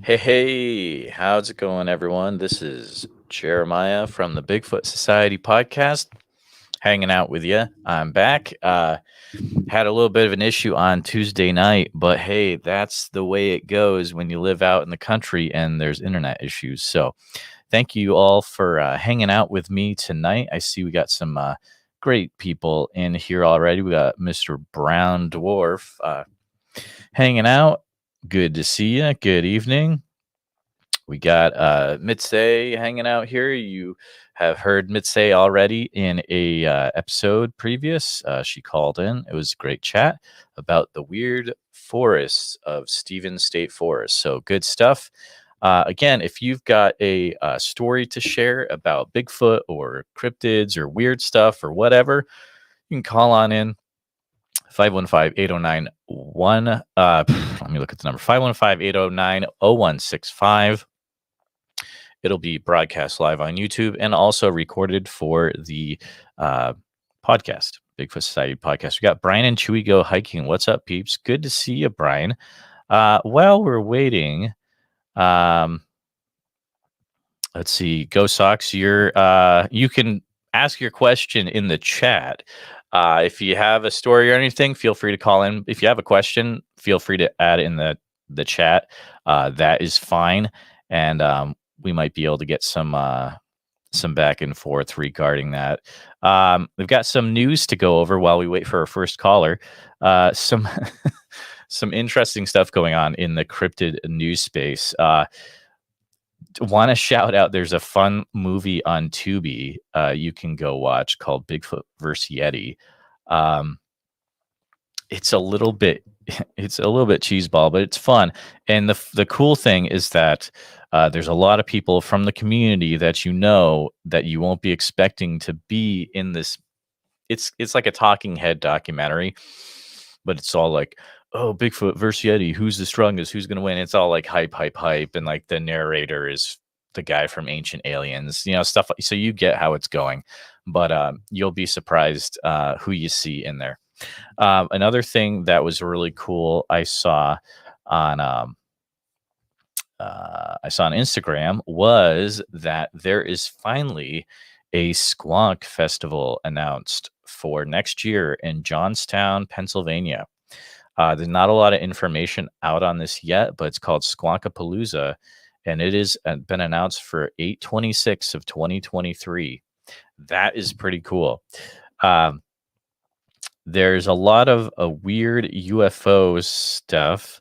Hey, how's it going, everyone? This is Jeremiah from the Bigfoot Society podcast, hanging out with you. I'm back. Had a little bit of an issue on Tuesday night, but hey, that's the way it goes when you live out in the country and there's internet issues. So, thank you all for hanging out with me tonight. I see we got some great people in here already. We got Mr. Brown Dwarf hanging out. Good to see you. Good evening. We got Mitse hanging out here. You have heard Mitse already in a episode previous. She called in. It was a great chat about the weird forests of Stevens State Forest. So good stuff. Again, if you've got a story to share about Bigfoot or cryptids or weird stuff or whatever, you can call on in. 515-809-1. Let me look at the number. 515-809-0165. It'll be broadcast live on YouTube and also recorded for the podcast, Bigfoot Society podcast. We got Brian and Chewy Go Hiking. What's up, peeps? Good to see you, Brian. While we're waiting, let's see. Go Sox. You can ask your question in the chat. If you have a story or anything, feel free to call in. If you have a question, feel free to add in the chat. That is fine, and we might be able to get some back and forth regarding that. We've got some news to go over while we wait for our first caller. Some some interesting stuff going on in the cryptid news space. Want to shout out, there's a fun movie on Tubi you can go watch called Bigfoot vs. Yeti. It's a little bit cheeseball, but it's fun. And the cool thing is that there's a lot of people from the community that that you won't be expecting to be in this. It's like a talking head documentary, but it's all like, oh, Bigfoot versus Yeti, who's the strongest, who's gonna win? It's all like hype, and like the narrator is the guy from Ancient Aliens, stuff. So you get how it's going, but you'll be surprised who you see in there. Another thing that was really cool I saw on Instagram was that there is finally a Squonk Festival announced for next year in Johnstown, Pennsylvania. There's not a lot of information out on this yet, but it's called Squonkapalooza, and it is been announced for 8/26 of 2023. That is pretty cool. Um, there's a lot of weird UFO stuff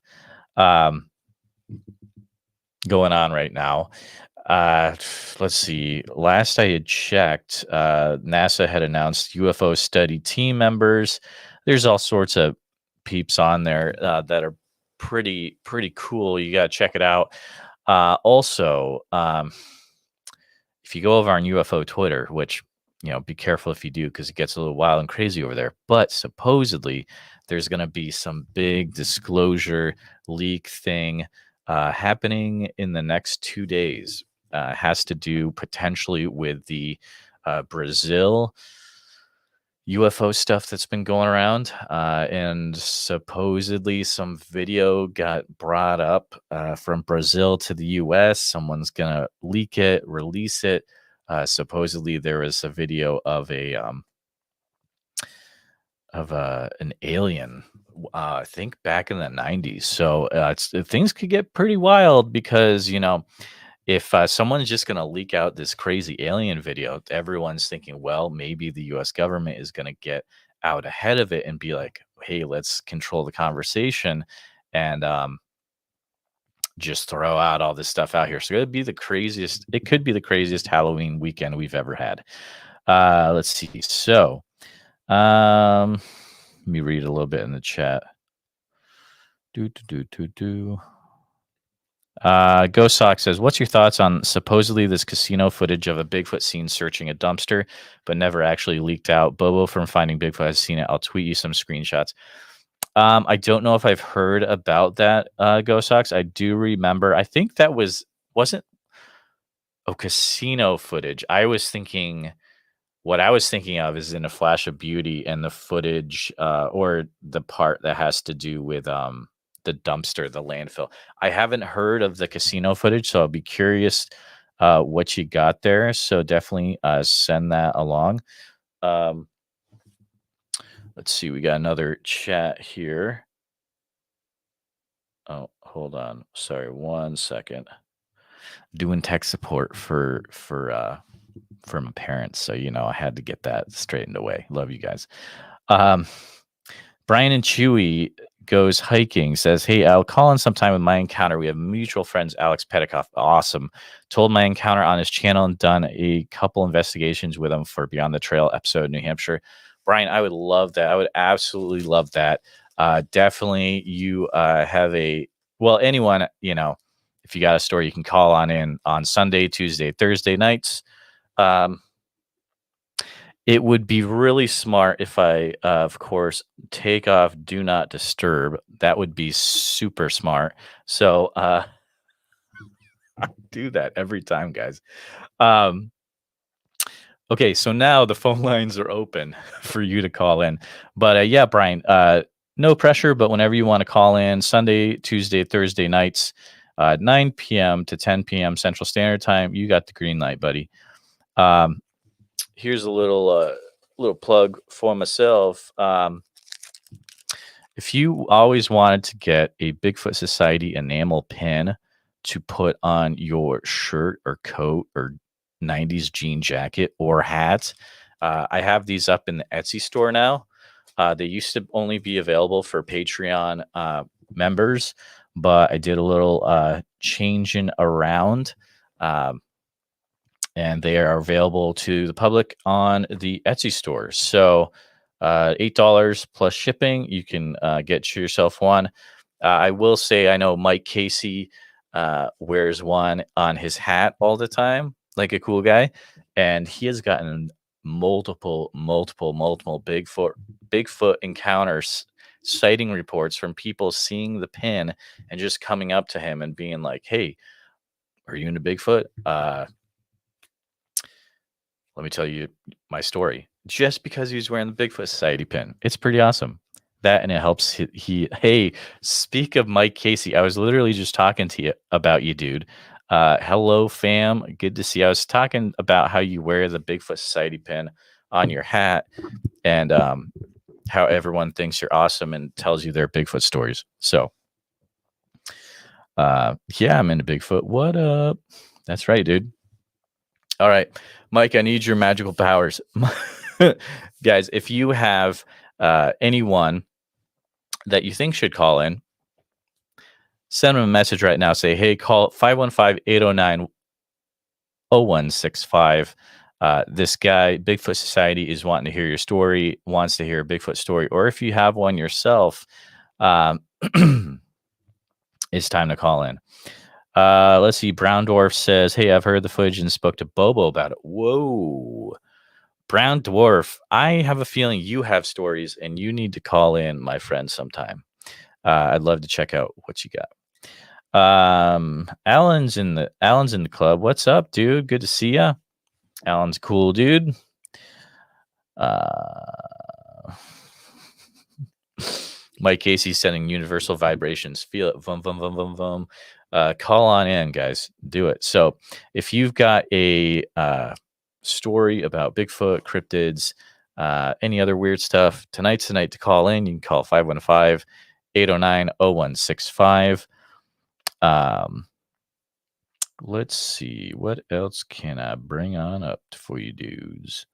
um, going on right now. Let's see. Last I had checked, NASA had announced UFO study team members. There's all sorts of peeps on there that are pretty cool. You got to check it out. Also, if you go over on UFO Twitter, which be careful if you do because it gets a little wild and crazy over there. But supposedly, there's going to be some big disclosure leak thing happening in the next 2 days. Has to do potentially with the Brazil UFO stuff that's been going around, and supposedly some video got brought up from Brazil to the US. Someone's gonna leak it, release it. Supposedly there was a video of an alien, I think back in the 90s. So things could get pretty wild because if someone's just going to leak out this crazy alien video, everyone's thinking, well, maybe the US government is going to get out ahead of it and be like, hey, let's control the conversation and just throw out all this stuff out here. So it could be the craziest Halloween weekend we've ever had. Let's see. So let me read a little bit in the chat. Ghost Sock says, what's your thoughts on supposedly this casino footage of a Bigfoot seen searching a dumpster, but never actually leaked out? Bobo from Finding Bigfoot has seen it. I'll tweet you some screenshots. I don't know if I've heard about that, Ghost Socks. I do remember. I think that wasn't casino footage. What I was thinking of is in A Flash of Beauty and the footage or the part that has to do with the dumpster, the landfill. I haven't heard of the casino footage, so I'll be curious what you got there. So definitely send that along. Let's see. We got another chat here. Oh, hold on. Sorry, 1 second. Doing tech support for my parents, so I had to get that straightened away. Love you guys. Brian and Chewy goes hiking, says, hey, I'll call in sometime with my encounter. We have mutual friends, Alex Petikoff. Awesome. Told my encounter on his channel and done a couple investigations with him for Beyond the Trail episode in New Hampshire. Brian, I would love that. I would absolutely love that. Definitely you have anyone, if you got a story, you can call on in on Sunday, Tuesday, Thursday nights. It would be really smart if I, of course, take off Do Not Disturb. That would be super smart. So I do that every time, guys. Okay, so now the phone lines are open for you to call in. But yeah, Brian, no pressure, but whenever you want to call in, Sunday, Tuesday, Thursday nights, 9 p.m. to 10 p.m. Central Standard Time, you got the green light, buddy. Here's a little plug for myself. If you always wanted to get a Bigfoot Society enamel pin to put on your shirt or coat or 90s jean jacket or hat, I have these up in the Etsy store now. They used to only be available for Patreon members, but I did a little changing around. And they are available to the public on the Etsy store. So $8 plus shipping. You can get yourself one. I will say, I know Mike Casey wears one on his hat all the time, like a cool guy. And he has gotten multiple Bigfoot encounters, sighting reports from people seeing the pin and just coming up to him and being like, hey, are you into Bigfoot? Let me tell you my story. Just because he was wearing the Bigfoot Society pin. It's pretty awesome. That, and it helps hey, speak of Mike Casey. I was literally just talking to you about you, dude. Hello, fam. Good to see you. I was talking about how you wear the Bigfoot Society pin on your hat and how everyone thinks you're awesome and tells you their Bigfoot stories. So, yeah, I'm into Bigfoot. What up? That's right, dude. All right, Mike, I need your magical powers. Guys, if you have anyone that you think should call in, send them a message right now. Say, hey, call 515-809-0165. This guy, Bigfoot Society, is wanting to hear your story, wants to hear a Bigfoot story. Or if you have one yourself, it's time to call in. Let's see. Brown Dwarf says, hey, I've heard the footage and spoke to Bobo about it. Whoa. Brown Dwarf, I have a feeling you have stories and you need to call in, my friend, sometime. I'd love to check out what you got. Alan's in the club. What's up, dude? Good to see ya. Alan's a cool dude. Mike Casey sending universal vibrations. Feel it. Vum, vum, vum, vum, vum. Call on in, guys. Do it. So if you've got a story about Bigfoot, cryptids, any other weird stuff, tonight's the night to call in. You can call 515-809-0165. Let's see. What else can I bring on up for you dudes?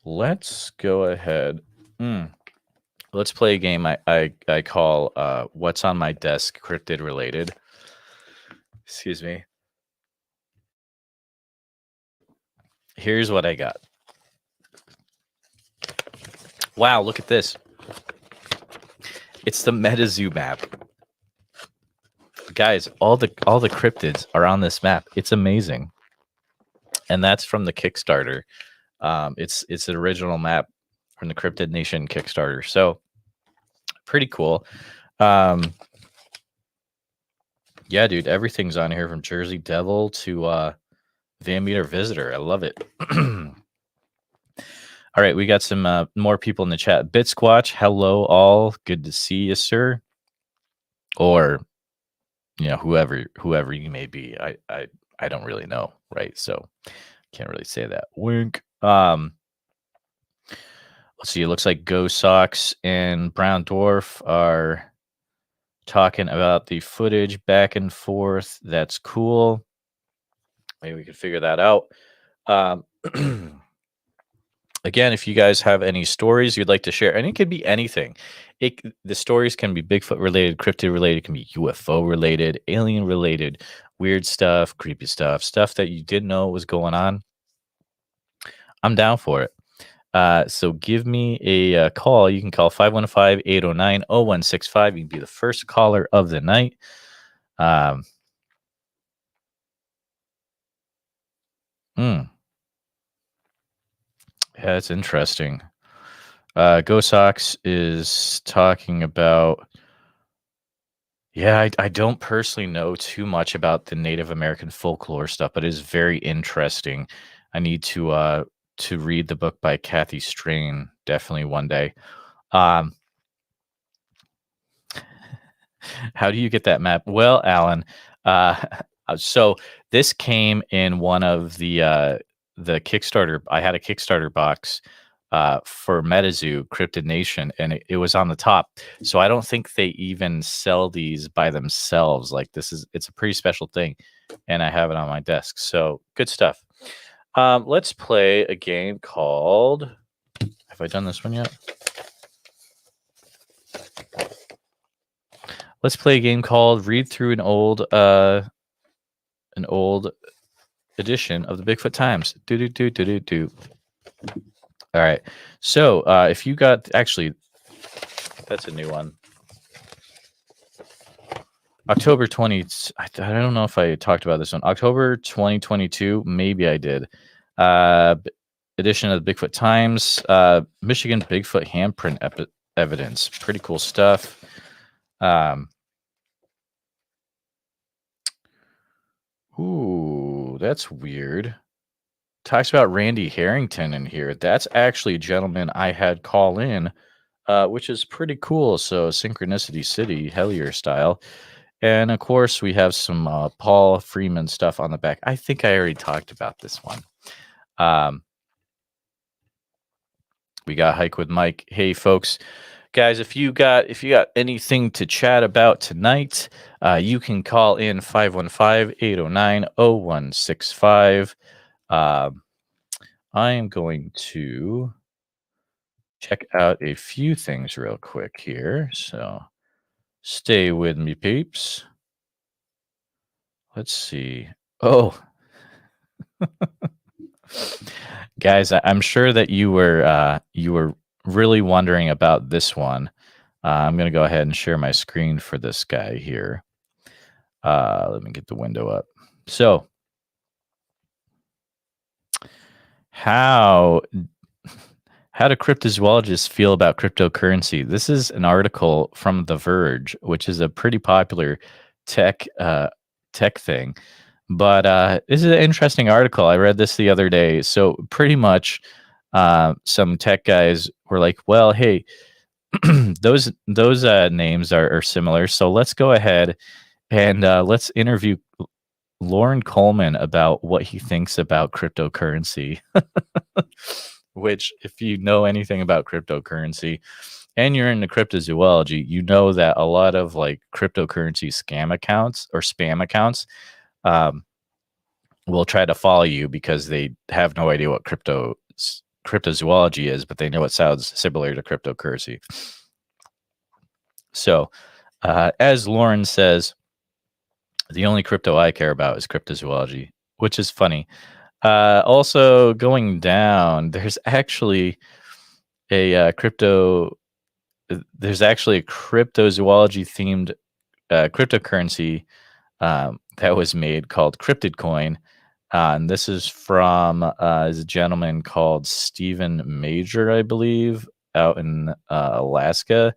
Let's go ahead. Let's play a game I call What's on My Desk Cryptid Related. Excuse me. Here's what I got. Wow, look at this. It's the MetaZoo map. Guys, all the cryptids are on this map. It's amazing. And that's from the Kickstarter. It's an original map from the Cryptid Nation Kickstarter. So pretty cool. Yeah, dude, everything's on here from Jersey Devil to Van Meter Visitor. I love it. All right, we got some more people in the chat. Bitsquatch, hello all. Good to see you, sir. Or whoever you may be. I don't really know, right? So can't really say that. Wink. Let's see. It looks like Go Sox and Brown Dwarf are talking about the footage back and forth. That's cool. Maybe we could figure that out. Again, if you guys have any stories you'd like to share, and it could be anything. The stories can be Bigfoot related, cryptid related, it can be UFO related, alien related, weird stuff, creepy stuff that you didn't know was going on. I'm down for it. So give me a call. You can call 515-809-0165. You can be the first caller of the night. Yeah, it's interesting. Go Sox is talking about. Yeah, I don't personally know too much about the Native American folklore stuff, but it is very interesting. I need to read the book by Kathy Strain definitely one day. How do you get that map? Well, Alan, so this came in one of the Kickstarter. I had a Kickstarter box for MetaZoo Cryptid Nation, and it was on the top. So I don't think they even sell these by themselves. Like it's a pretty special thing, and I have it on my desk. So good stuff. Let's play a game called. Have I done this one yet? Let's play a game called Read Through an old edition of the Bigfoot Times. Do. All right. So if you got actually, that's a new one. October 20. I don't know if I talked about this one. October 2022. Maybe I did. Edition of the Bigfoot Times. Michigan Bigfoot handprint evidence. Pretty cool stuff. Ooh, that's weird. talks about Randy Harrington in here. That's actually a gentleman I had call in, which is pretty cool. So Synchronicity City, Hellier style. And of course, we have some Paul Freeman stuff on the back. I think I already talked about this one. We got Hike with Mike. Hey, folks, guys, if you got anything to chat about tonight, you can call in 515-809-0165. I am going to check out a few things real quick here. So stay with me, peeps. Let's see. Oh, guys, I'm sure that you were really wondering about this one. I'm going to go ahead and share my screen for this guy here. Let me get the window up. So, how do cryptozoologists feel about cryptocurrency? This is an article from The Verge, which is a pretty popular tech thing. But this is an interesting article. I read this the other day. So pretty much, some tech guys were like, "Well, hey, those names are similar. So let's go ahead and let's interview Lauren Coleman about what he thinks about cryptocurrency." Which, if you know anything about cryptocurrency and you're into cryptozoology, you know that a lot of like cryptocurrency scam accounts or spam accounts will try to follow you because they have no idea what cryptozoology is, but they know it sounds similar to cryptocurrency. So, as Lauren says, the only crypto I care about is cryptozoology, which is funny. Also, going down, there's actually a cryptozoology themed cryptocurrency that was made called Cryptid Coin. And this is from a gentleman called Stephen Major, I believe, out in Alaska.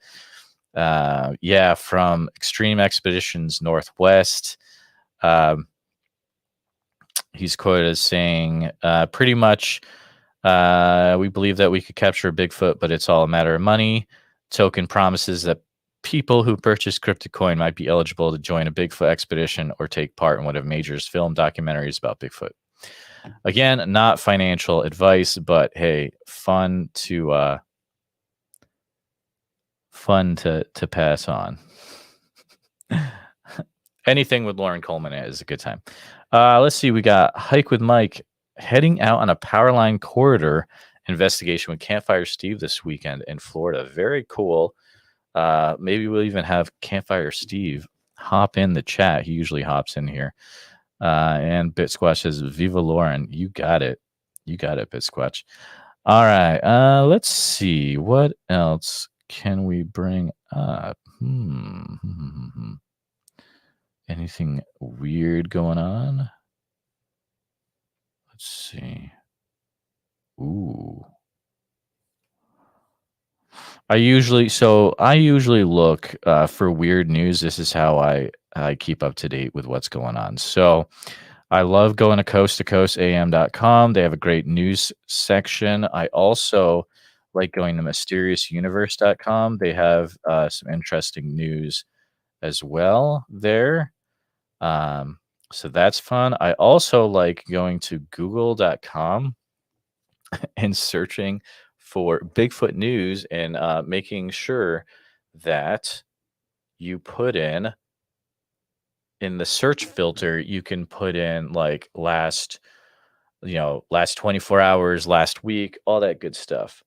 From Extreme Expeditions Northwest. He's quoted as saying, pretty much, we believe that we could capture a Bigfoot, but it's all a matter of money. Token promises that people who purchase CryptoCoin might be eligible to join a Bigfoot expedition or take part in one of Major's film documentaries about Bigfoot. Again, not financial advice, but hey, fun to pass on. Anything with Lauren Coleman is a good time. Let's see. We got Hike with Mike heading out on a power line corridor investigation with Campfire Steve this weekend in Florida. Very cool. Maybe we'll even have Campfire Steve hop in the chat. He usually hops in here. And BitSquatch says, "Viva Lauren." You got it. You got it, BitSquatch. All right. Let's see. What else can we bring up? Anything weird going on? Let's see. Ooh. I usually look for weird news. This is how I keep up to date with what's going on. So I love going to coasttocoastam.com. They have a great news section. I also like going to mysteriousuniverse.com. They have some interesting news as well there. So that's fun. I also like going to google.com and searching for Bigfoot news and making sure that you put in the search filter, you can put in like last 24 hours, last week, all that good stuff.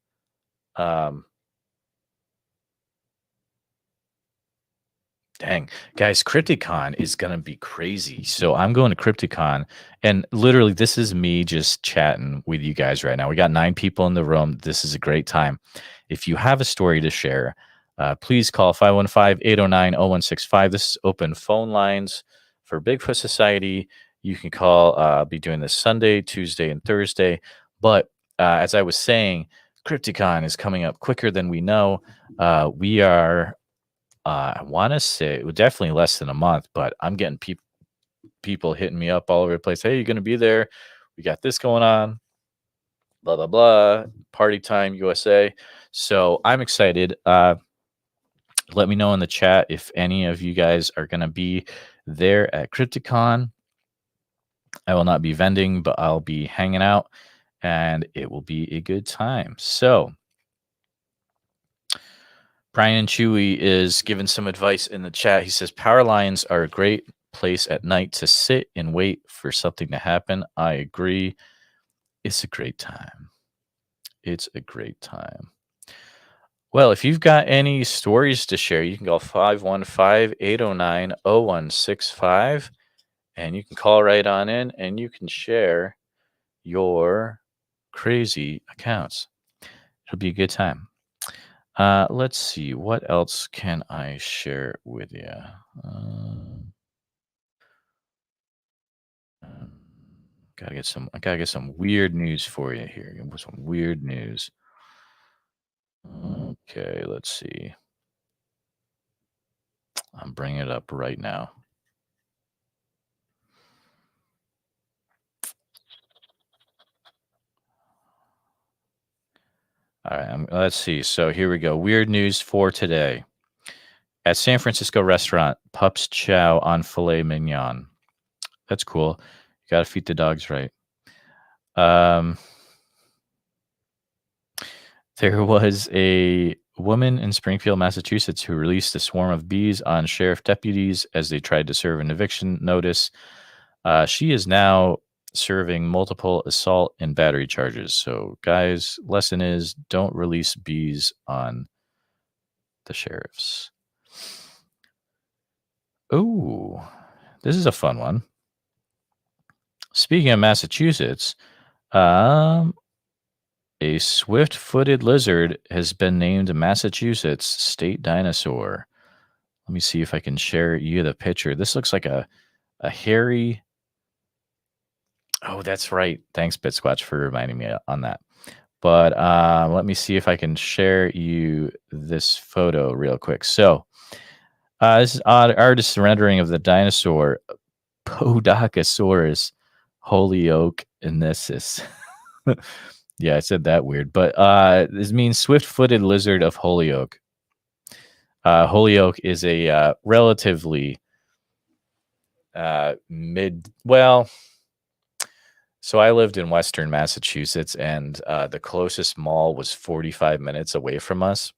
Dang, guys, Crypticon is going to be crazy. So I'm going to Crypticon, and literally this is me just chatting with you guys right now. We got 9 people in the room. This is a great time. If you have a story to share, please call 515-809-0165. This is open phone lines for Bigfoot Society. You can call. I'll be doing this Sunday, Tuesday, and Thursday. But as I was saying, Crypticon is coming up quicker than we know. We are... I want to say definitely less than a month, but I'm getting people hitting me up all over the place. Hey, you're going to be there? We got this going on. blah blah blah, party time USA. So I'm excited. Let me know in the chat if any of you guys are going to be there at Crypticon. I will not be vending, but I'll be hanging out and it will be a good time. So, Brian and Chewy is giving some advice in the chat. He says power lines are a great place at night to sit and wait for something to happen. I agree. It's a great time. It's a great time. Well, if you've got any stories to share, you can call 515-809-0165 and you can call right on in and you can share your crazy accounts. It'll be a good time. Let's see. What else can I share with you? I gotta get some weird news for you here. Some weird news. Okay, let's see. I'm bringing it up right now. All right, let's see. So here we go. Weird news for today. At San Francisco restaurant, pups chow on filet mignon. That's cool. You got to feed the dogs right. There was a woman in Springfield, Massachusetts, who released a swarm of bees on sheriff deputies as they tried to serve an eviction notice. She is now serving multiple assault and battery charges. So, guys, lesson is don't release bees on the sheriffs. Ooh, this is a fun one. Speaking of Massachusetts, a swift-footed lizard has been named Massachusetts state dinosaur. Let me see if I can share you the picture. This looks like a hairy. Oh, that's right. Thanks, Bitsquatch, for reminding me on that. But let me see if I can share you this photo real quick. So this is artist's rendering of the dinosaur Podokesaurus holyokensis. Yeah, I said that weird. But this means swift-footed lizard of Holyoke. Holyoke is a relatively so I lived in Western Massachusetts, and the closest mall was 45 minutes away from us,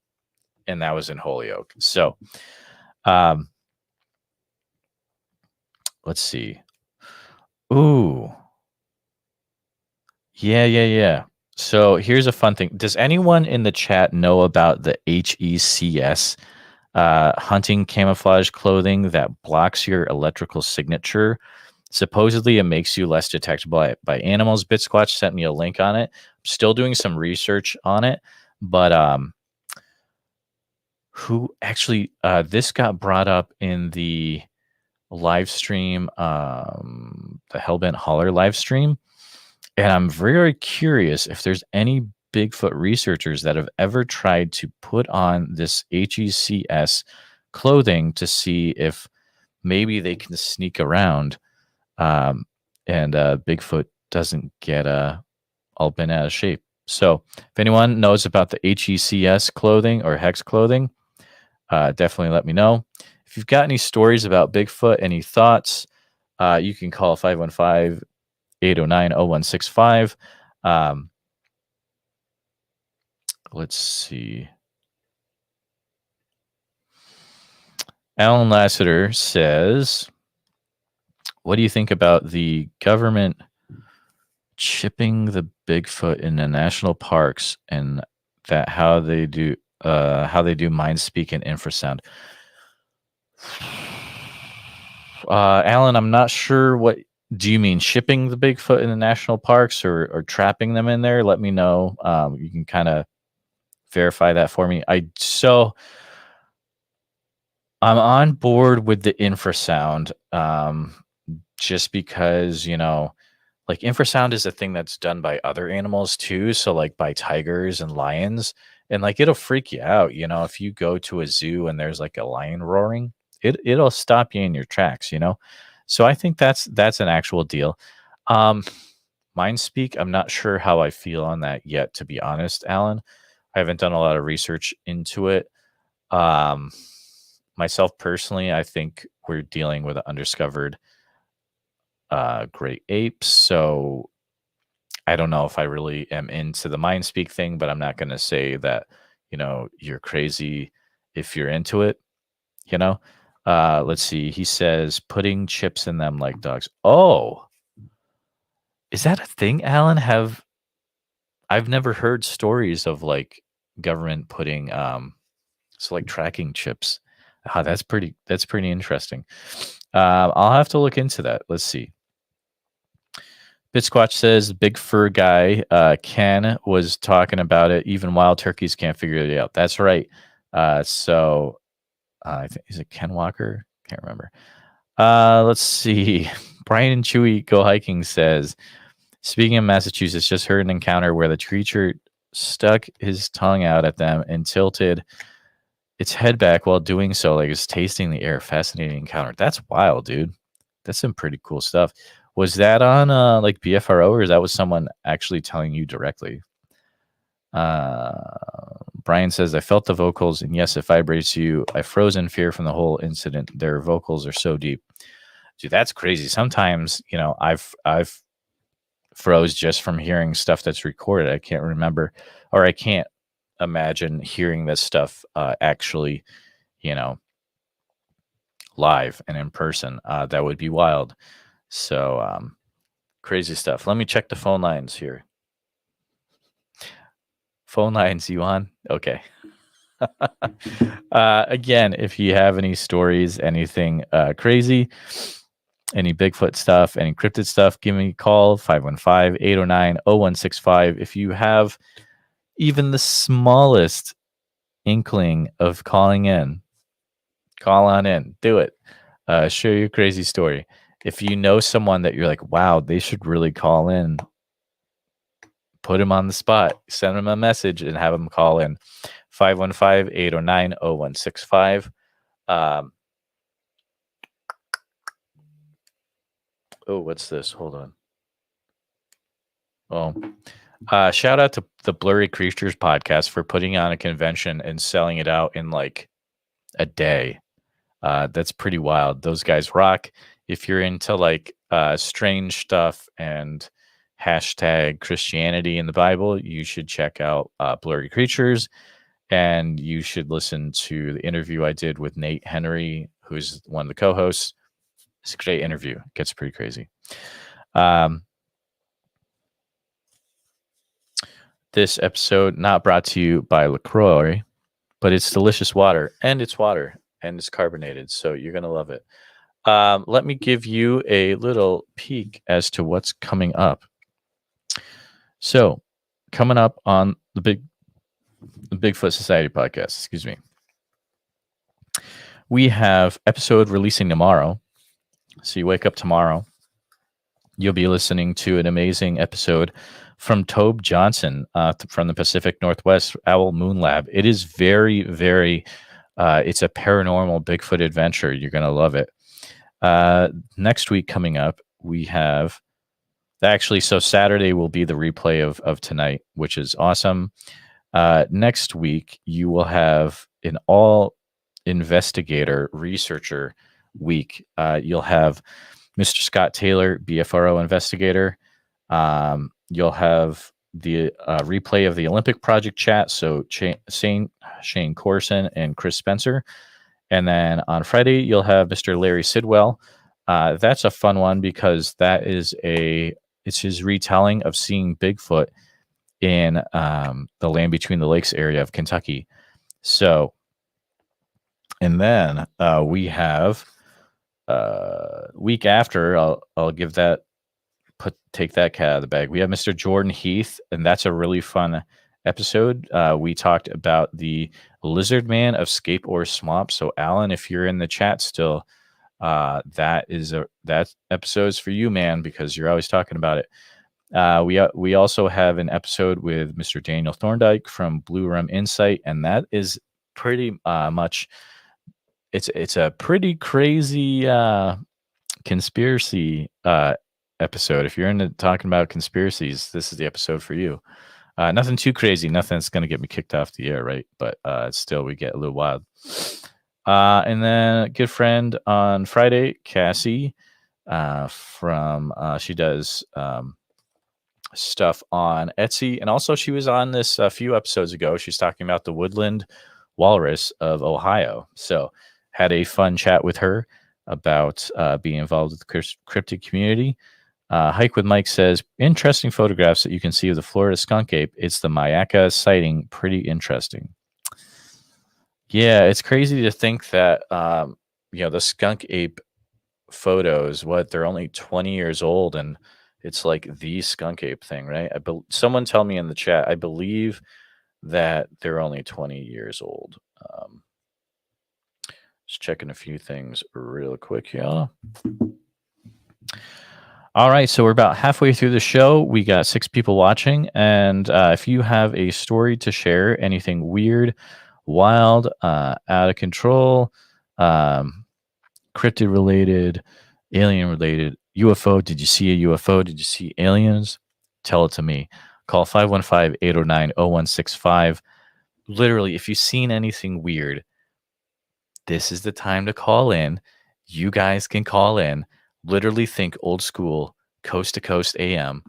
and that was in Holyoke. So, let's see. Ooh. Yeah. So here's a fun thing. Does anyone in the chat know about the HECS hunting camouflage clothing that blocks your electrical signature? Supposedly, it makes you less detectable by animals. Bitsquatch sent me a link on it. I'm still doing some research on it, but who actually this got brought up in the live stream, the Hellbent Holler live stream, and I'm very curious if there's any Bigfoot researchers that have ever tried to put on this HECS clothing to see if maybe they can sneak around. And Bigfoot doesn't get all bent out of shape. So if anyone knows about the HECS clothing or Hex clothing, definitely let me know. If you've got any stories about Bigfoot, any thoughts, you can call 515-809-0165. Let's see. Alan Lassiter says, what do you think about the government chipping the Bigfoot in the national parks and that how they do mind speak and infrasound? Alan, I'm not sure what do you mean, shipping the Bigfoot in the national parks or trapping them in there? Let me know. You can kind of verify that for me. I'm on board with the infrasound, just because, like infrasound is a thing that's done by other animals too. So like by tigers and lions, and like it'll freak you out. If you go to a zoo and there's like a lion roaring, it'll stop you in your tracks. So I think that's an actual deal. Mind speak, I'm not sure how I feel on that yet, to be honest, Alan. I haven't done a lot of research into it. Um, Myself personally, I think we're dealing with an undiscovered great apes. So I don't know if I really am into the mind speak thing, but I'm not going to say that, you're crazy if you're into it, you know? Let's see. He says putting chips in them like dogs. Oh, is that a thing, Alan? I've never heard stories of like government putting so like tracking chips. That's pretty interesting. I'll have to look into that. Let's see. Bitsquatch says big fur guy Ken was talking about it. Even wild turkeys can't figure it out. That's right. So I think is it Ken Walker? Can't remember. Let's see. Brian and Chewy go hiking says, speaking of Massachusetts, just heard an encounter where the creature stuck his tongue out at them and tilted its head back while doing so, like it's tasting the air. Fascinating encounter. That's wild, dude. That's some pretty cool stuff. Was that on like BFRO, or is that was someone actually telling you directly? Brian says, I felt the vocals, and yes, it vibrates you. I froze in fear from the whole incident. Their vocals are so deep. Dude, that's crazy. Sometimes, I've froze just from hearing stuff that's recorded. I can't remember, or I can't imagine hearing this stuff actually, you know, live and in person. That would be wild. So crazy stuff. Let me check the phone lines here. Phone lines, you on? Okay. Again, if you have any stories, anything crazy, any Bigfoot stuff, any cryptid stuff, give me a call, 515-809-0165. If you have even the smallest inkling of calling in, call on in. Do it. Share your crazy story. If you know someone that you're like, wow, they should really call in, put them on the spot, send them a message and have them call in. 515-809-0165. Oh, what's this? Hold on. Oh, shout out to the Blurry Creatures podcast for putting on a convention and selling it out in like a day. That's pretty wild. Those guys rock. If you're into like strange stuff and hashtag Christianity in the Bible, you should check out Blurry Creatures, and you should listen to the interview I did with Nate Henry, who's one of the co-hosts. It's a great interview. It gets pretty crazy. This episode not brought to you by LaCroix, but it's delicious water, and it's carbonated, so you're going to love it. Let me give you a little peek as to what's coming up. So, coming up on the Bigfoot Society podcast, excuse me, we have episode releasing tomorrow. So you wake up tomorrow, you'll be listening to an amazing episode from Tobe Johnson from the Pacific Northwest Owl Moon Lab. It is very, very, it's a paranormal Bigfoot adventure. You're going to love it. Next week coming up, we have actually, so Saturday will be the replay of tonight, which is awesome. Next week, you will have an all investigator researcher week. You'll have Mr. Scott Taylor, BFRO investigator. You'll have the replay of the Olympic Project chat. So Shane Corson and Chris Spencer. And then on Friday, you'll have Mr. Larry Sidwell. That's a fun one because it's his retelling of seeing Bigfoot in the Land Between the Lakes area of Kentucky. So, and then we have week after, I'll give that, take that cat out of the bag. We have Mr. Jordan Heath, and that's a really fun episode. We talked about the lizard man of Scape Ore Swamp. So Alan, if you're in the chat still, that episode's for you, man, because you're always talking about it. We also have an episode with Mr. Daniel Thorndike from Blue Rum Insight, and that is pretty much it's a pretty crazy conspiracy episode. If you're into talking about conspiracies, this is the episode for you. Nothing too crazy, nothing that's going to get me kicked off the air, right? But still, we get a little wild. And then a good friend on Friday, Cassie, she does stuff on Etsy. And also, she was on this a few episodes ago. She's talking about the woodland walrus of Ohio. So, had a fun chat with her about being involved with the cryptid community. Hike with Mike says, interesting photographs that you can see of the Florida skunk ape. It's the Mayaca sighting. Pretty interesting. Yeah, it's crazy to think that, the skunk ape photos, they're only 20 years old, and it's like the skunk ape thing, right? Someone tell me in the chat, I believe that they're only 20 years old. Just checking a few things real quick, y'all. All right, so we're about halfway through the show. We got 6 people watching, and if you have a story to share, anything weird, wild, out of control, cryptid related, alien related, UFO, did you see a UFO? Did you see aliens? Tell it to me. Call 515-809-0165. Literally, if you've seen anything weird, this is the time to call in. You guys can call in. Literally think old school, coast to coast AM.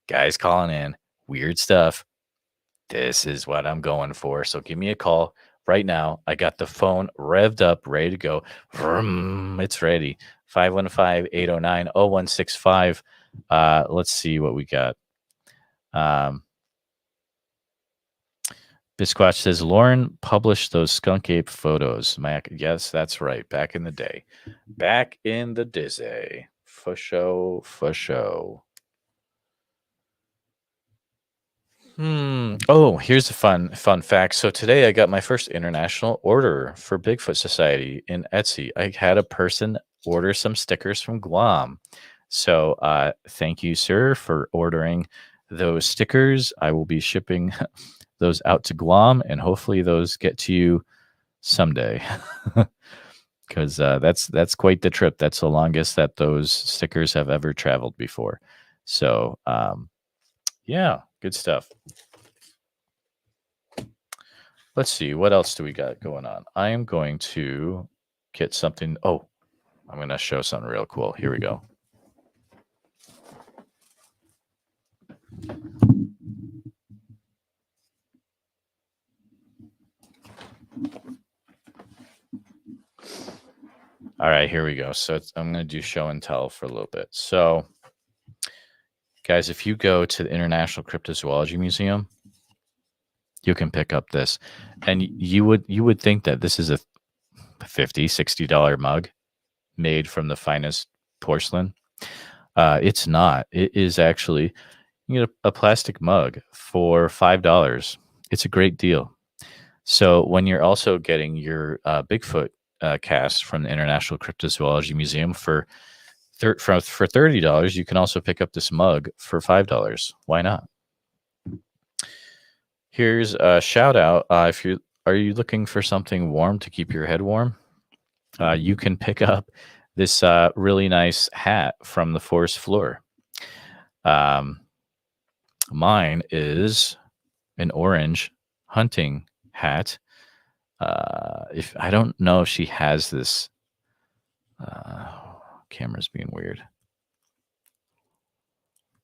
Guys calling in, weird stuff. This is what I'm going for. So give me a call right now. I got the phone revved up, ready to go. Vroom, it's ready. 515-809-0165. Let's see what we got. Bisquatch says, Lauren published those skunk ape photos. Yes, that's right. Back in the day. Back in the dizzy. For show, for show. Oh, here's a fun fact. So today I got my first international order for Bigfoot Society in Etsy. I had a person order some stickers from Guam. So thank you, sir, for ordering those stickers. I will be shipping those out to Guam, and hopefully those get to you someday. Because that's quite the trip. That's the longest that those stickers have ever traveled before. So, yeah, good stuff. Let's see. What else do we got going on? I am going to get something. Oh, I'm going to show something real cool. Here we go. All right, here we go. So I'm going to do show and tell for a little bit. So, guys, if you go to the International Cryptozoology Museum, you can pick up this, and you would think that this is a $50-$60 mug made from the finest porcelain. It's not. It is actually, you get a plastic mug for $5. It's a great deal. So when you're also getting your Bigfoot cast from the International Cryptozoology Museum for $30, you can also pick up this mug for $5. Why not? Here's a shout out. Are you looking for something warm to keep your head warm? You can pick up this really nice hat from the forest floor. Mine is an orange hunting hat. If I don't know if she has this. Camera's being weird.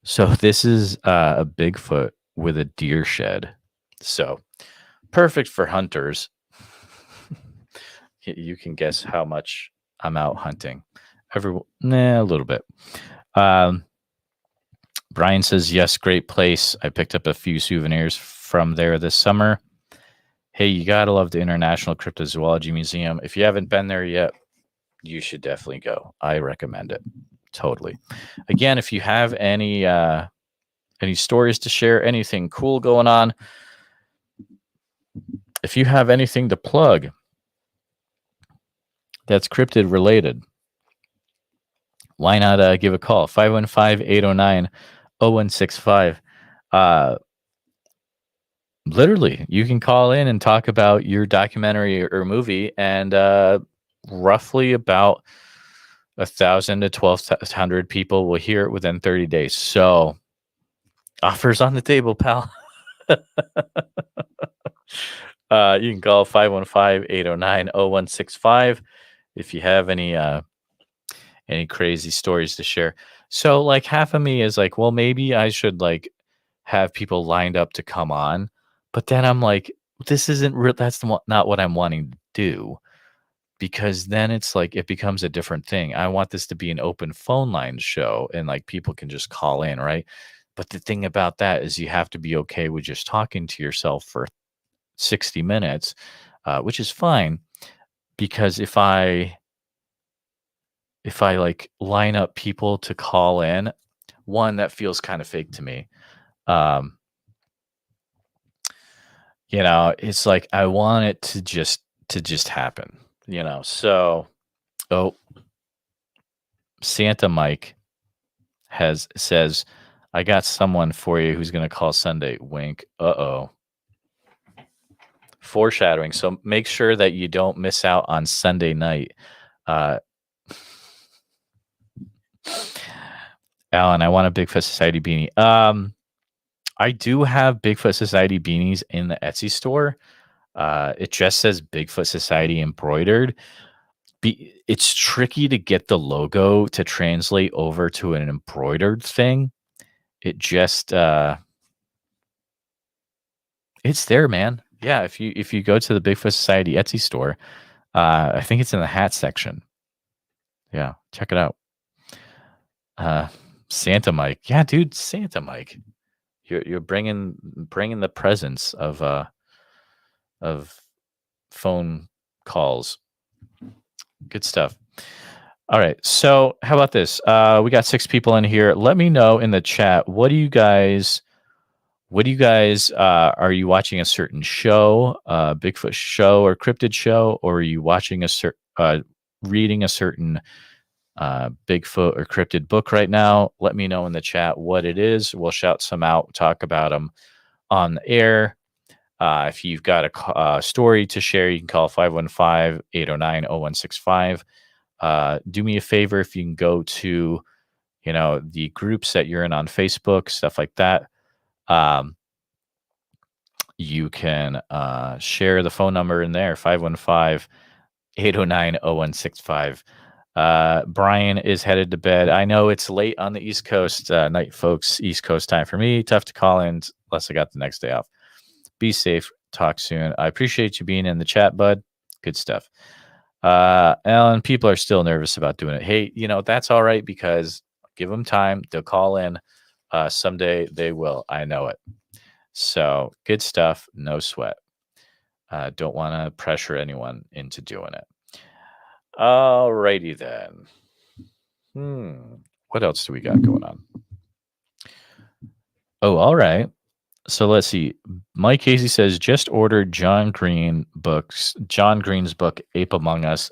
So this is a Bigfoot with a deer shed. So perfect for hunters. You can guess how much I'm out hunting. A little bit. Brian says, yes, great place. I picked up a few souvenirs from there this summer. Hey, you got to love the International Cryptozoology Museum. If you haven't been there yet, you should definitely go. I recommend it. Totally. Again, if you have any stories to share, anything cool going on, if you have anything to plug that's cryptid related, why not give a call? 515-809-0165. Literally, you can call in and talk about your documentary or movie, and roughly about 1,000 to 1,200 people will hear it within 30 days. So, offers on the table, pal. You can call 515-809-0165 if you have any crazy stories to share. So, like, half of me is like, well, maybe I should like have people lined up to come on, but then I'm like, this isn't real. That's not what I'm wanting to do, because then it's like it becomes a different thing. I want this to be an open phone line show and like people can just call in, right? But the thing about that is you have to be okay with just talking to yourself for 60 minutes, which is fine, because if I like line up people to call in, one, that feels kind of fake to me. Um, it's like I want it to just happen, So, oh, Santa Mike says, I got someone for you who's gonna call Sunday. Wink. Uh-oh. Foreshadowing. So make sure that you don't miss out on Sunday night. Uh Alan, I want a Bigfoot Society beanie. I do have Bigfoot Society beanies in the Etsy store. It just says Bigfoot Society embroidered. It's tricky to get the logo to translate over to an embroidered thing. It just it's there, man. Yeah, if you go to the Bigfoot Society Etsy store, I think it's in the hat section. Yeah, check it out. Santa Mike. Yeah, dude, Santa Mike. You're bringing the presence of phone calls. Good stuff. All right. So how about this? We got 6 people in here. Let me know in the chat. What do you guys are you watching a certain show, Bigfoot show or cryptid show, or are you watching reading a certain Bigfoot or cryptid book right now? Let me know in the chat what it is. We'll shout some out, talk about them on the air. If you've got a story to share, you can call 515-809-0165. Do me a favor, if you can go to, the groups that you're in on Facebook, stuff like that. You can share the phone number in there, 515-809-0165. Brian is headed to bed. I know it's late on the East Coast night, folks. East Coast time for me. Tough to call in unless I got the next day off. Be safe. Talk soon. I appreciate you being in the chat, bud. Good stuff. Alan, people are still nervous about doing it. Hey, that's all right, because give them time. They'll call in. Someday they will. I know it. So good stuff. No sweat. Don't want to pressure anyone into doing it. All righty then. What else do we got going on? Oh, all right. So let's see. Mike Casey says, just ordered John Green's book, Ape Among Us.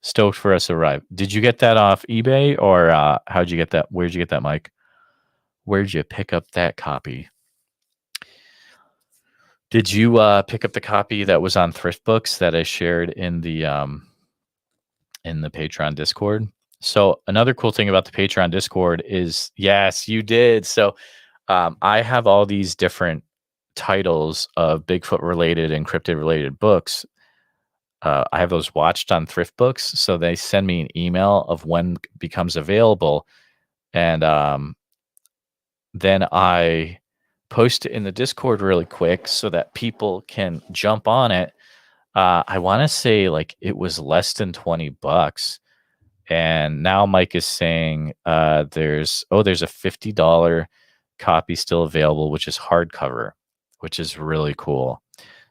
Stoked for us to arrive. Did you get that off eBay, or how'd you get that? Where'd you get that, Mike? Where'd you pick up that copy? Did you pick up the copy that was on Thrift Books that I shared in the Patreon Discord? So another cool thing about the Patreon Discord is, yes, you did. So I have all these different titles of Bigfoot related and cryptid related books. I have those watched on Thrift Books, so they send me an email of when it becomes available, and then I post it in the Discord really quick so that people can jump on it. I want to say like it was less than $20, and now Mike is saying there's a $50 copy still available, which is hardcover, which is really cool.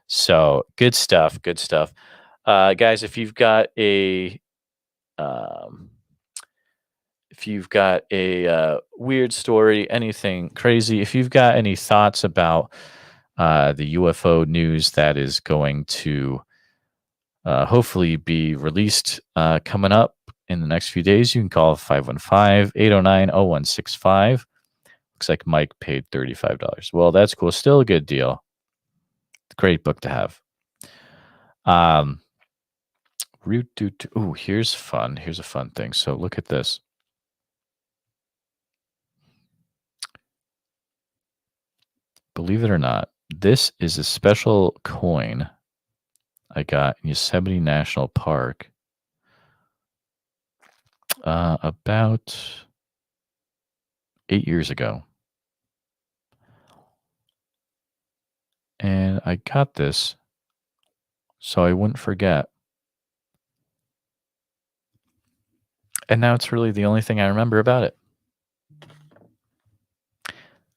So good stuff. Guys, if you've got a weird story, anything crazy, if you've got any thoughts about the UFO news that is going to hopefully be released coming up in the next few days, you can call 515-809-0165. Looks like Mike paid $35. Well, that's cool. Still a good deal. Great book to have. Ooh, here's fun. Here's a fun thing. So look at this. Believe it or not, this is a special coin I got in Yosemite National Park about 8 years ago. And I got this so I wouldn't forget. And now it's really the only thing I remember about it.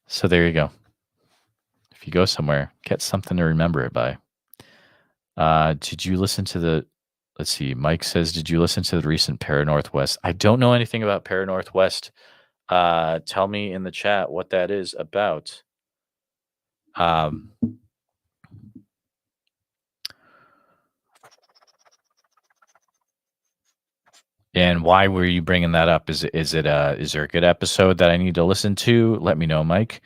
So there you go. If you go somewhere, get something to remember it by. Did you listen to the, let's see, Mike says, did you listen to the recent Paranorthwest? I don't know anything about Paranorthwest. Tell me in the chat what that is about. And why were you bringing that up? Is there a good episode that I need to listen to? Let me know, Mike.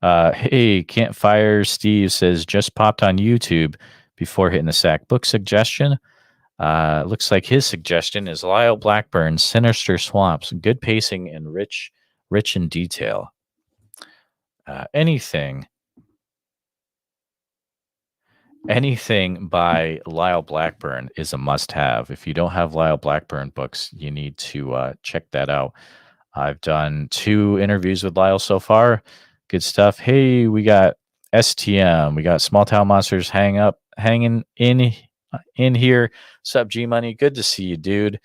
Hey, Campfire Steve says just popped on YouTube before hitting the sack. Book suggestion. Looks like his suggestion is Lyle Blackburn's Sinister Swamps. Good pacing and rich in detail. Anything by Lyle Blackburn is a must-have. If you don't have Lyle Blackburn books, you need to check that out. I've done 2 interviews with Lyle so far. Good stuff. Hey, we got STM. We got Small Town Monsters hanging in here. Sup, G Money? Good to see you, dude.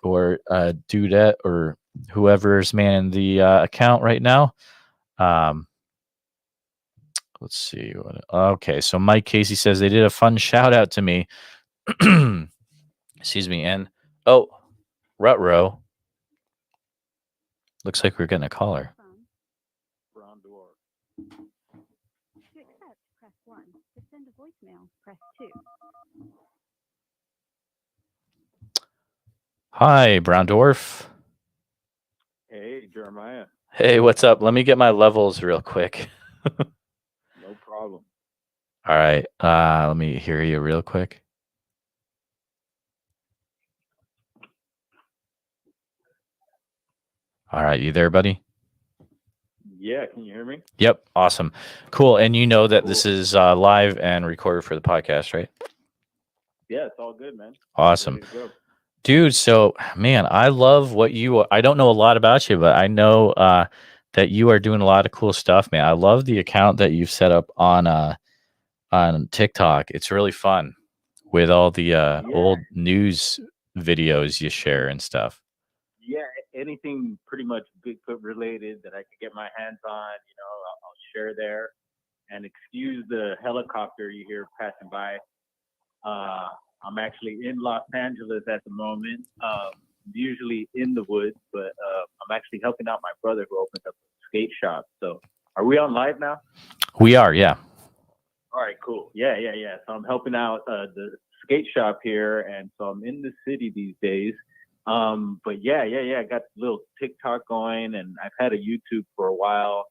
Or dudette, or whoever's manning the account right now. Let's see. Okay, so Mike Casey says they did a fun shout out to me. Excuse me. And Rutro. Looks like we're getting a caller. Brown dwarf. To accept, press 1. To send a voicemail, press 2. Hi, Brown Dwarf. Hey, Jeremiah. Hey, what's up? Let me get my levels real quick. No problem. All right. Let me hear you real quick. All right. You there, buddy? Yeah, can you hear me? Yep. Awesome. Cool. And you know that this is live and recorded for the podcast, right? Yeah, it's all good, man. Awesome. Ready to go. Dude, so man, I love what I don't know a lot about you, but I know that you are doing a lot of cool stuff, man. I love the account that you've set up on TikTok. It's really fun with all the old news videos you share and stuff. Yeah, anything pretty much Bigfoot related that I could get my hands on, I'll share there. And excuse the helicopter you hear passing by. I'm actually in Los Angeles at the moment. Usually in the woods, but I'm actually helping out my brother who opened up a skate shop. So are we on live now? We are, yeah. All right, cool. Yeah. So I'm helping out the skate shop here, and so I'm in the city these days. But yeah. I got a little TikTok going, and I've had a YouTube for a while.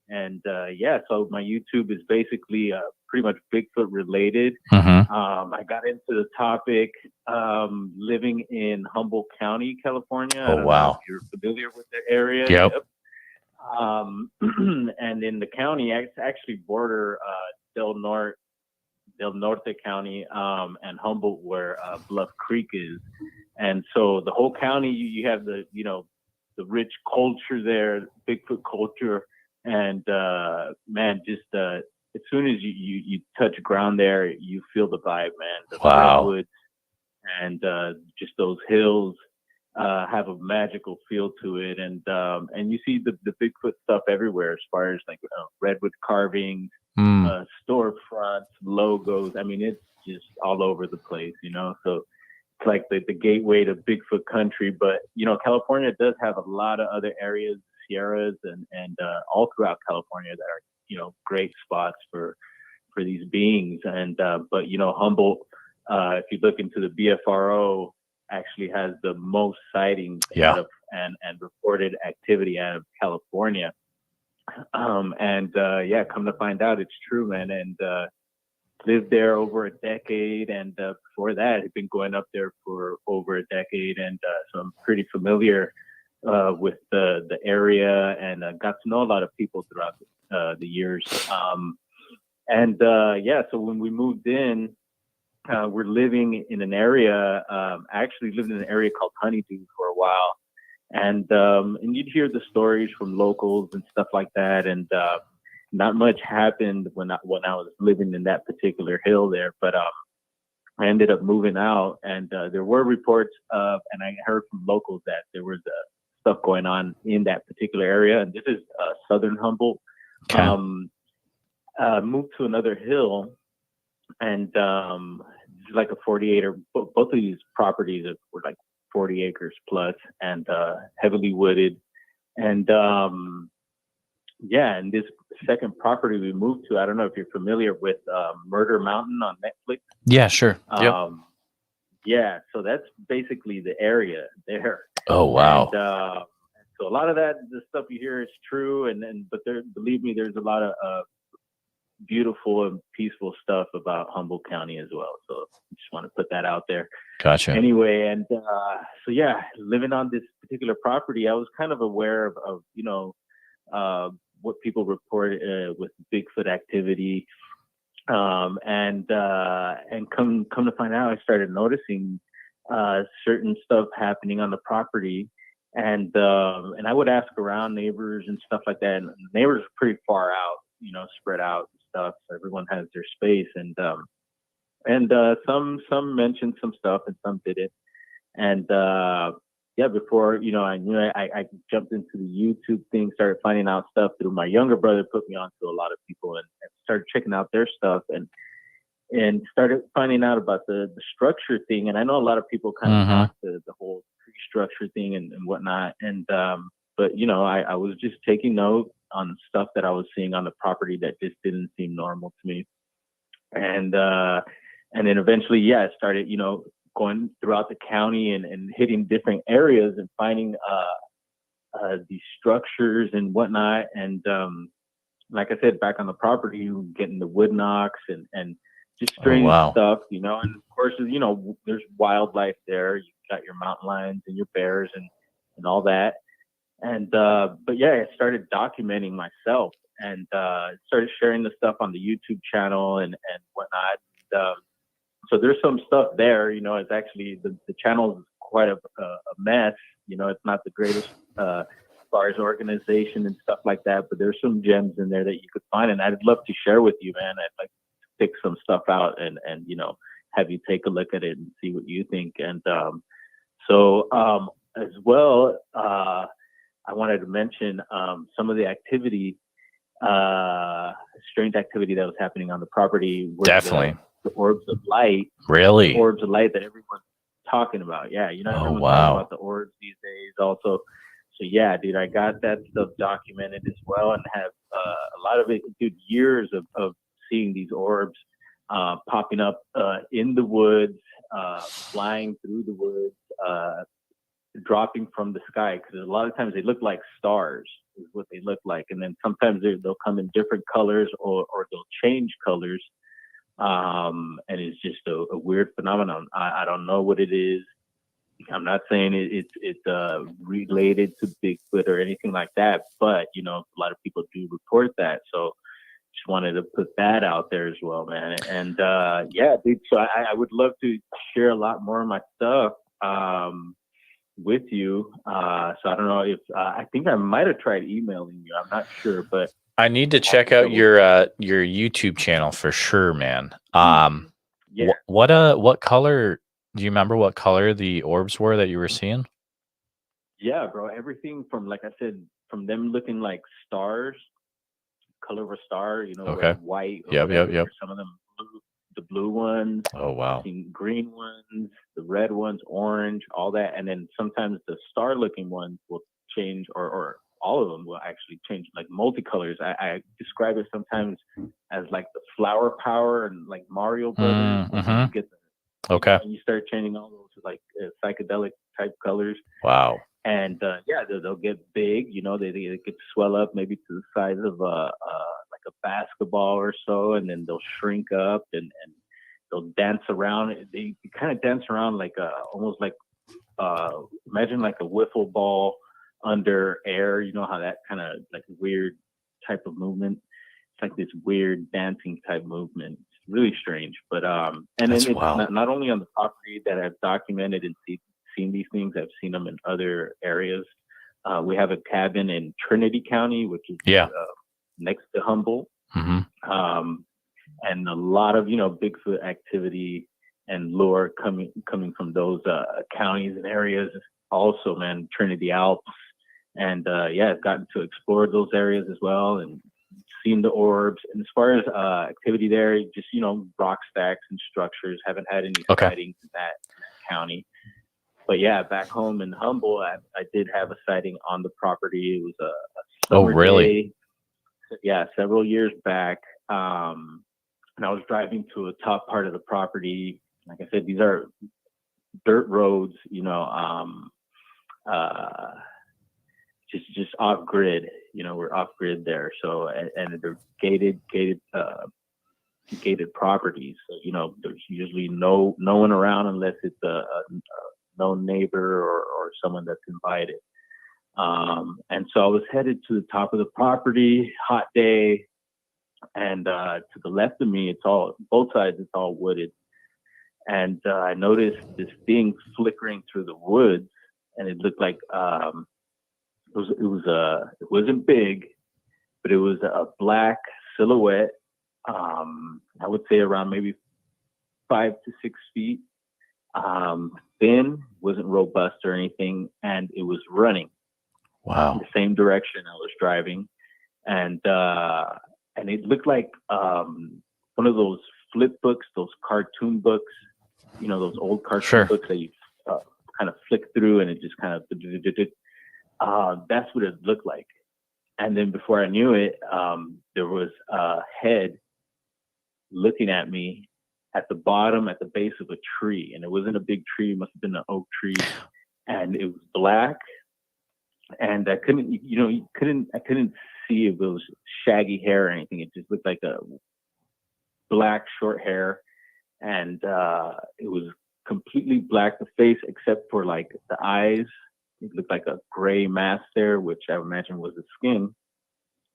And so my YouTube is basically pretty much Bigfoot related. Mm-hmm. I got into the topic living in Humboldt County, California. I don't know if you're familiar with the area. Yep. And in the county, I actually border Del Norte County and Humboldt, where Bluff Creek is. And so the whole county, you have the rich culture there, Bigfoot culture. And man, just as soon as you touch ground there, you feel the vibe, man. The redwoods and just those hills have a magical feel to it, and you see the Bigfoot stuff everywhere, as far as like redwood carvings, storefronts, logos. I mean, it's just all over the place, So it's like the gateway to Bigfoot country. But California does have a lot of other areas, Sierras, and all throughout California that are great spots for these beings. And but Humboldt, if you look into the BFRO, actually has the most sightings out of and reported activity out of California. Come to find out, it's true, man. And lived there over a decade, and before that, had been going up there for over a decade, and so I'm pretty familiar with the area, and got to know a lot of people throughout the years. Yeah, so when we moved in, we're living in an area. I actually lived in an area called Honeydew for a while, and you'd hear the stories from locals and stuff like that, and not much happened when I was living in that particular hill there, but I ended up moving out, and there were reports of, and I heard from locals that there was stuff going on in that particular area, and this is southern Humboldt. Okay. Moved to another hill, and like a 48 or both of these properties were like 40 acres plus, and heavily wooded, and yeah, and this second property we moved to, I don't know if you're familiar with Murder Mountain on Netflix. Yeah, sure. Yep. Yeah, so that's basically the area there. Oh, wow. And so a lot of the stuff you hear is true, but believe me, there's a lot of beautiful and peaceful stuff about Humboldt County as well. So I just want to put that out there. Gotcha. Anyway, and so yeah, living on this particular property, I was kind of aware of what people report with Bigfoot activity, and come to find out, I started noticing certain stuff happening on the property, and I would ask around neighbors and stuff like that, and neighbors are pretty far out, spread out and stuff. So everyone has their space, and some mentioned some stuff and some didn't, and yeah, before I knew I jumped into the YouTube thing, started finding out stuff through my younger brother, put me on to a lot of people, and started checking out their stuff, and started finding out about the structure thing. And I know a lot of people kind of talk to the whole tree structure thing and whatnot. And but I was just taking note on stuff that I was seeing on the property that just didn't seem normal to me. And then eventually, yeah, I started going throughout the county and hitting different areas and finding these structures and whatnot. And like I said, back on the property, getting the wood knocks and just strange stuff, and of course, there's wildlife there. You got your mountain lions and your bears and all that. And but yeah, I started documenting myself and started sharing the stuff on the YouTube channel and whatnot. So there's some stuff there, it's actually, the channel is quite a mess. It's not the greatest as far as organization and stuff like that, but there's some gems in there that you could find, and I'd love to share with you, man. I'd like to pick some stuff out and have you take a look at it and see what you think. And so as well, I wanted to mention some of the activity, strange activity that was happening on the property. Definitely. The orbs of light. Really? Orbs of light that everyone's talking about. Yeah, everyone's talking about the orbs these days also. So yeah, dude, I got that stuff documented as well, and have a lot of it, dude, years of seeing these orbs popping up in the woods, flying through the woods, dropping from the sky, because a lot of times they look like stars is what they look like, and then sometimes they'll come in different colors or they'll change colors. And it's just a weird phenomenon. I don't know what it is. I'm not saying it's related to Bigfoot or anything like that, but a lot of people do report that. So just wanted to put that out there as well, man. And yeah, dude. So I would love to share a lot more of my stuff with you. So I don't know if I think I might have tried emailing you. I'm not sure, but I need to check out your YouTube channel for sure, man. Yeah. What color? Do you remember what color the orbs were that you were seeing? Yeah, bro. Everything from, like I said, from them looking like stars, color of a star, Okay. white. Or Yep. Some of them blue, the blue ones. Oh, wow. Green ones, the red ones, orange, all that. And then sometimes the star-looking ones will change, or all of them will actually change, like multicolors. I describe it sometimes as like the flower power and like Mario Brothers. You get okay. And you start changing all those like psychedelic type colors. Wow. And yeah, they'll get big. They could swell up maybe to the size of like like a basketball or so, and then they'll shrink up and they'll dance around. They kind of dance around like almost like imagine like a wiffle ball under air. You know how that kind of like weird type of movement. It's like this weird dancing type movement. It's really strange, but and then That's it's wild. not only on the property that I've documented and seen these things. I've seen them in other areas. We have a cabin in Trinity County, which is next to Humboldt, and a lot of Bigfoot activity and lore coming from those counties and areas. Also, man, Trinity Alps, and I've gotten to explore those areas as well and seen the orbs. And as far as activity there, just rock stacks and structures. Haven't had any sightings in that county. But yeah, back home in Humboldt, I did have a sighting on the property. It was a summer day. Yeah, several years back. And I was driving to a top part of the property. Like I said, these are dirt roads, just off grid. We're off grid there. So and they're gated properties. So there's usually no one around unless it's a known neighbor or someone that's invited. And so I was headed to the top of the property, hot day, and to the left of me, both sides, it's all wooded. And I noticed this thing flickering through the woods, and it looked like it wasn't big, but it was a black silhouette. I would say around maybe 5 to 6 feet. Thin, wasn't robust or anything, and it was running. Wow. In the same direction I was driving, and it looked like one of those flip books, those cartoon books, those old cartoon books that you kind of flick through, and it just kind of that's what it looked like. And then before I knew it, there was a head looking at me at the bottom, at the base of a tree, and it wasn't a big tree; it must have been an oak tree, and it was black. And I couldn't see if it was shaggy hair or anything. It just looked like a black short hair, and it was completely black, the face, except for like the eyes. It looked like a gray mass there, which I imagine was the skin.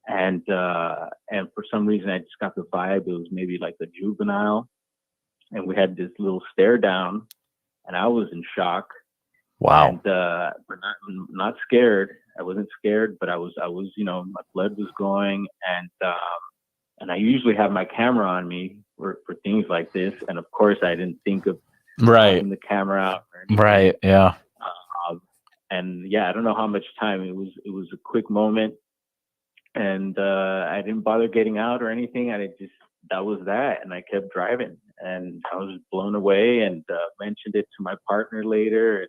And for some reason, I just got the vibe it was maybe like a juvenile. And we had this little stare down, and I was in shock. Wow. And but not scared. I wasn't scared, but I was, my blood was going, and I usually have my camera on me for things like this. And of course, I didn't think of taking the camera out or anything. Right. Yeah. And I don't know how much time it was a quick moment, and I didn't bother getting out or anything. That was that, and I kept driving, and I was blown away, and mentioned it to my partner later,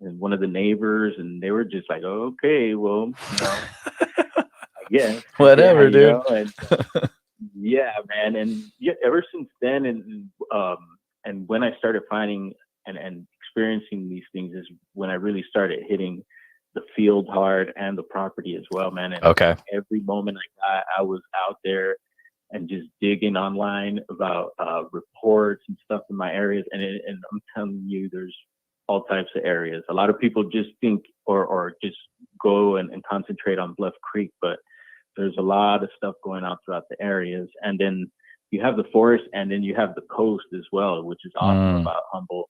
and one of the neighbors, and they were just like, oh, okay, well, I guess whatever, dude. And, yeah, man, and ever since then, and when I started finding and experiencing these things is when I really started hitting the field hard and the property as well, man. And every moment I was out there and just digging online about reports and stuff in my areas. And I'm telling you, there's all types of areas. A lot of people just think or just go and concentrate on Bluff Creek, but there's a lot of stuff going on throughout the areas. And then you have the forest, and then you have the coast as well, which is awesome about Humboldt.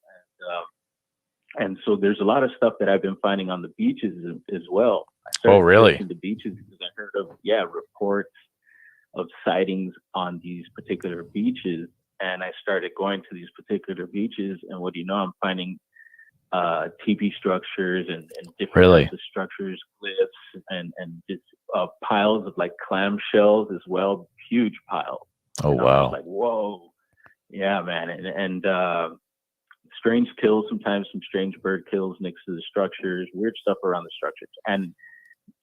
And so there's a lot of stuff that I've been finding on the beaches as well. I started searching the beaches because I heard of reports of sightings on these particular beaches, and I started going to these particular beaches, and what do you know, I'm finding teepee structures and different types of structures, cliffs, and just piles of like clam shells as well, huge piles. Oh, and wow. I was like, whoa, yeah, man, and strange kills, sometimes some strange bird kills next to the structures, weird stuff around the structures. And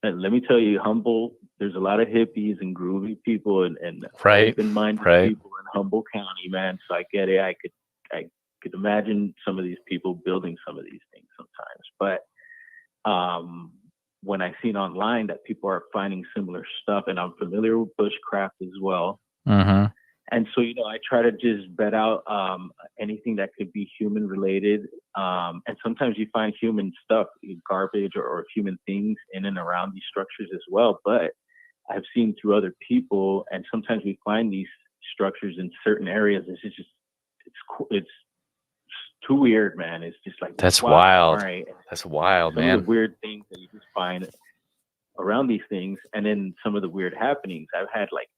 let me tell you, Humboldt, there's a lot of hippies and groovy people and open-minded people in Humboldt County, man. So I get it. I could imagine some of these people building some of these things sometimes. But when I seen online that people are finding similar stuff, and I'm familiar with bushcraft as well. Mm-hmm. And so, I try to just vet out anything that could be human related. And sometimes you find human stuff, garbage or human things in and around these structures as well. But I've seen through other people, and sometimes we find these structures in certain areas. It's too weird, man. It's just like, That's wow, wild. all right. That's wild, Some man. of the weird things that you just find around these things, and then some of the weird happenings. I've had like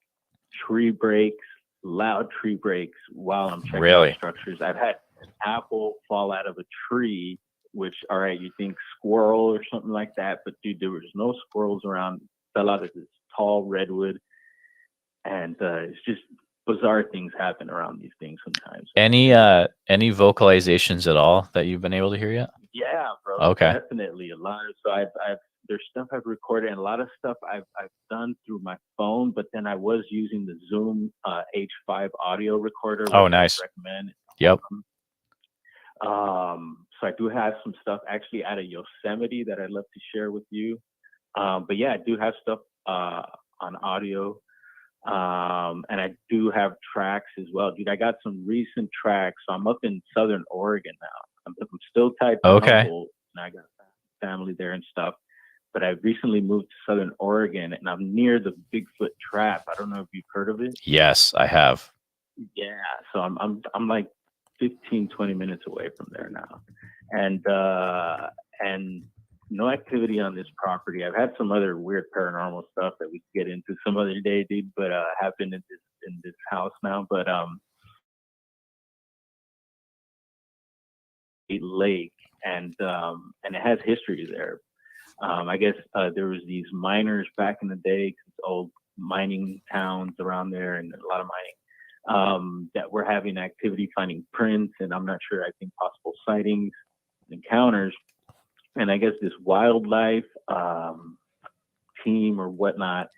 tree breaks, loud tree breaks while I'm checking out structures. I've had an apple fall out of a tree, which, all right, you think squirrel or something like that, but dude, there was no squirrels around. It fell out of this tall redwood, and it's just bizarre things happen around these things sometimes. Any vocalizations at all that you've been able to hear yet? Yeah, bro. Okay. Definitely a lot. So I've there's stuff I've recorded, and a lot of stuff I've done through my phone, but then I was using the Zoom H5 audio recorder. Oh, nice. I recommend. Yep. So I do have some stuff actually out of Yosemite that I'd love to share with you. But yeah, I do have stuff on audio. And I do have tracks as well, dude. I got some recent tracks. So I'm up in Southern Oregon now. I'm still tied to Humboldt, and I got family there and stuff. But I recently moved to Southern Oregon, and I'm near the Bigfoot Trap. I don't know if you've heard of it. Yes, I have. Yeah, so I'm like 15, 20 minutes away from there now, and no activity on this property. I've had some other weird paranormal stuff that we could get into some other day, dude. But happened in this house now. But a lake, and it has history there. I guess there was these miners back in the day, old mining towns around there, and a lot of mining that were having activity, finding prints, and I'm not sure. I think possible sightings, encounters. And I guess this wildlife team or whatnot,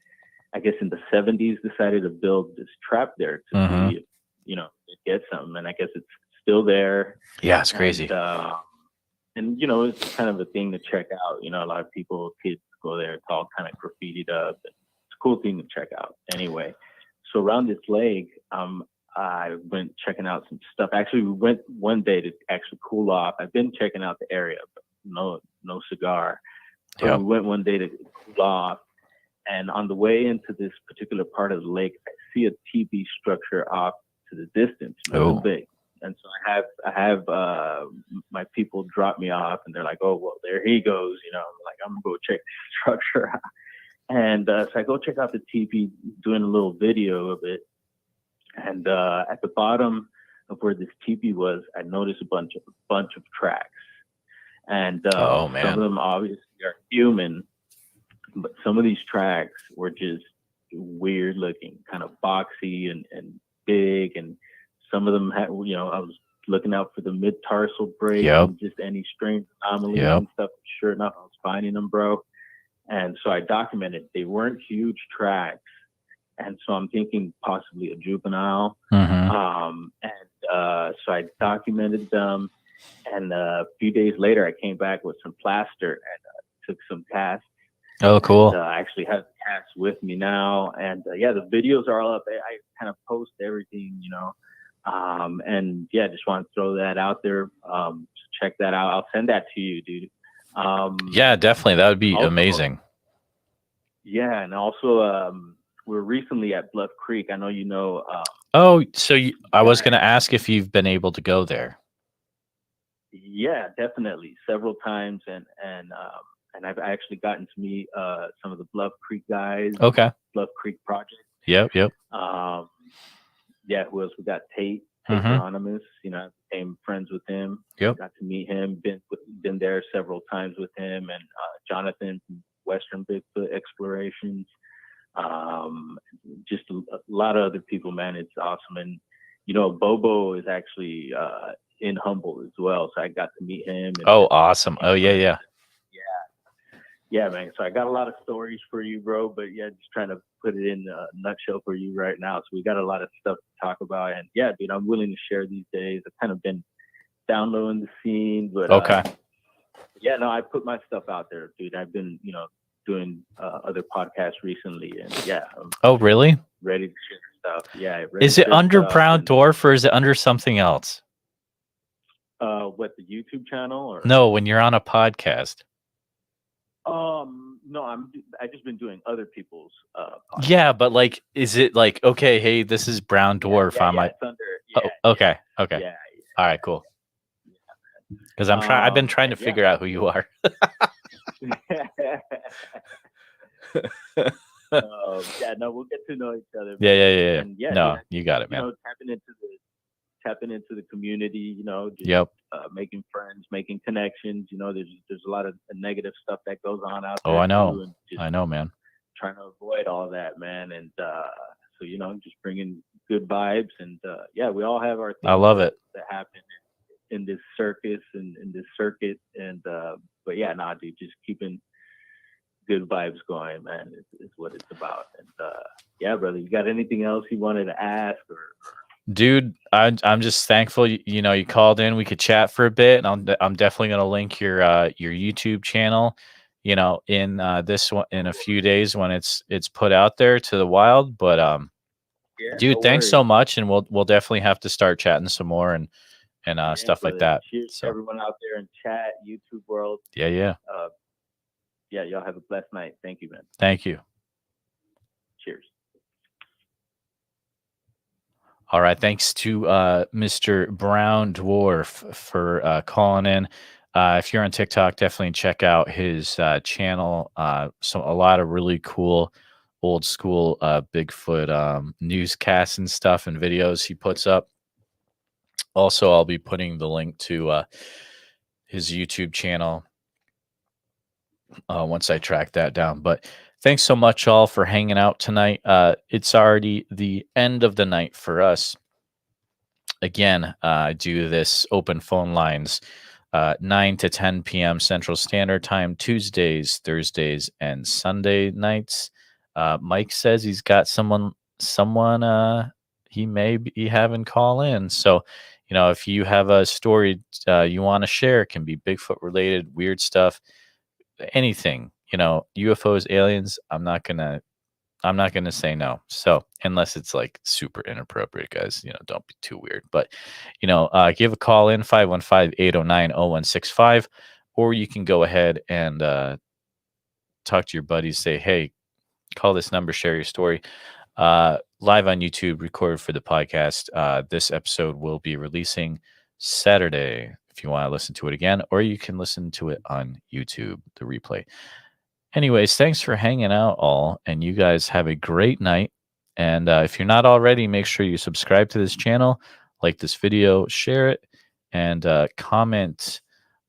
I guess in the 70s, decided to build this trap there to see if, it gets something. And I guess it's still there. Yeah, it's crazy. And it's kind of a thing to check out. A lot of kids go there. It's all kind of graffitied up. It's a cool thing to check out. Anyway, so around this lake, I went checking out some stuff. Actually, we went one day to actually cool off. I've been checking out the area, but no cigar. So we went one day to cool off, and on the way into this particular part of the lake, I see a teepee structure off to the distance, really big. And so I have my people drop me off, and they're like, "Oh, well, there he goes." I'm like, "I'm gonna go check the structure out." And so I go check out the teepee, doing a little video of it. And at the bottom of where this teepee was, I noticed a bunch of tracks. And some of them obviously are human, but some of these tracks were just weird looking, kind of boxy and big. And some of them had, I was looking out for the mid-tarsal break and just any strange anomalies and stuff. Sure enough, I was finding them, bro. And so I documented. They weren't huge tracks. And so I'm thinking possibly a juvenile. So I documented them. And a few days later, I came back with some plaster and took some casts. Oh, cool. And, I actually have casts with me now. And the videos are all up. I kind of post everything, and just want to throw that out there. Check that out. I'll send that to you, dude. Yeah, definitely. That would be also, amazing. Yeah. And also, we're recently at Bluff Creek. I know you know. I was going to ask if you've been able to go there. Yeah, definitely, several times, and I've actually gotten to meet some of the Bluff Creek guys. Okay. Bluff Creek Project. Yep. Who else? We got Tate Anonymous. I became friends with him. Yep. Got to meet him. Been there several times with him, and Jonathan from Western Bigfoot Explorations. Just a lot of other people, man. It's awesome. And Bobo is actually in Humboldt as well, so I got to meet him. And awesome. Yeah, man. So I got a lot of stories for you, bro. But just trying to put it in a nutshell for you right now. So we got a lot of stuff to talk about, and dude, I'm willing to share these days. I've kind of been down low in the scene, but Yeah, no, I put my stuff out there, dude. I've been, doing other podcasts recently, and yeah, I'm Oh, really? ready to share stuff. Yeah, ready Is to it share under stuff. Brown And, Dwarf or is it under something else? what, the YouTube channel or? No, when you're on a podcast. No, I just been doing other people's podcasts. Yeah, but like, is it like, okay, hey, this is Brown Dwarf on my? It's under. Oh, okay, okay, Yeah. all right, cool. Because I've been trying to figure out who you are. Yeah, no, we'll get to know each other. Yeah. And yeah, No, dude, you got it, man. tapping into the community. Just, Yep. making friends, making connections. There's a lot of negative stuff that goes on out Oh, there. I know. Too, and just I know, man. trying to avoid all that, man. And so just bringing good vibes. And yeah, we all have our things I love it. that happen in this circus and in this circuit. And but yeah, nah, dude, just keeping good vibes going, man, is what it's about. And yeah, brother, you got anything else you wanted to ask or? Dude, I'm just thankful you called in. We could chat for a bit, and I'm definitely gonna link your YouTube channel, in this one in a few days when it's put out there to the wild. But Yeah, dude, no thanks worries. so much, and we'll definitely have to start chatting some more and stuff like brother. that. Cheers to everyone out there in chat, YouTube world. Yeah. Yeah, y'all have a blessed night. Thank you, man. Thank you. Cheers. All right. Thanks to Mr. Brown Dwarf for calling in. If you're on TikTok, definitely check out his channel. A lot of really cool old school Bigfoot newscasts and stuff and videos he puts up. Also, I'll be putting the link to his YouTube channel once I track that down. But thanks so much all for hanging out tonight. It's already the end of the night for us. Again, I do this open phone lines 9 to 10 p.m. Central Standard Time, Tuesdays, Thursdays, and Sunday nights. Mike says he's got someone he may be having call in. So, if you have a story you want to share, it can be Bigfoot related, weird stuff, anything, UFOs, aliens. I'm not gonna say no. So unless it's like super inappropriate, guys, don't be too weird. But give a call in 515-809-0165, or you can go ahead and talk to your buddies. Say, hey, call this number, share your story. Live on YouTube, recorded for the podcast. This episode will be releasing Saturday if you want to listen to it again, or you can listen to it on YouTube, the replay. Anyways, thanks for hanging out all, and you guys have a great night. And if you're not already, make sure you subscribe to this channel, like this video, share it, and comment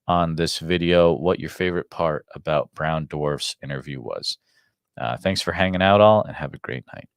on this video what your favorite part about Brown Dwarf's interview was. Thanks for hanging out all, and have a great night.